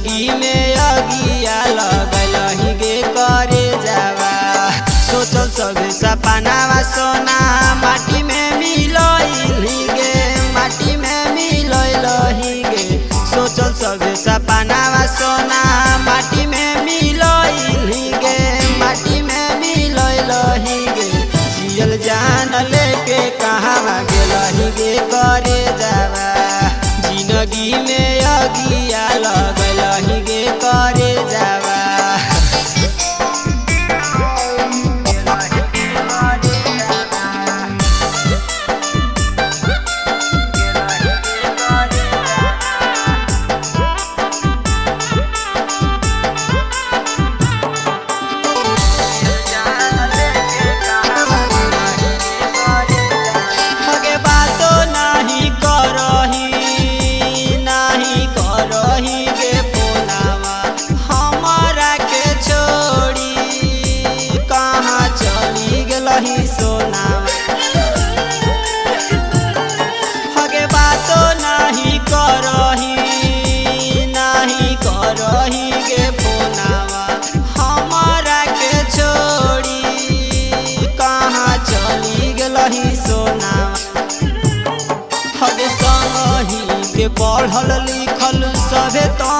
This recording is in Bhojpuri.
जिंदगी में अगिया लगलही गे करे जावा। सोचल सब सपनावा सोना माटी में मिलही गे, माटी में मिलही गे। सोचल सब सपनावा सोना माटी में मिलही गे, माटी में मिलही गे। जियल जान लेके कहाँ गेलही गे करे जावा। जिंदगी में अगिया लगलही गे करे जावा। हगे बातो नहीं करही, नहीं करही गे फोनावा। हमारा के छोड़ी कहाँ चली गेलही सोनावा। हगे संगही के पढ़ल लिखल सभे तो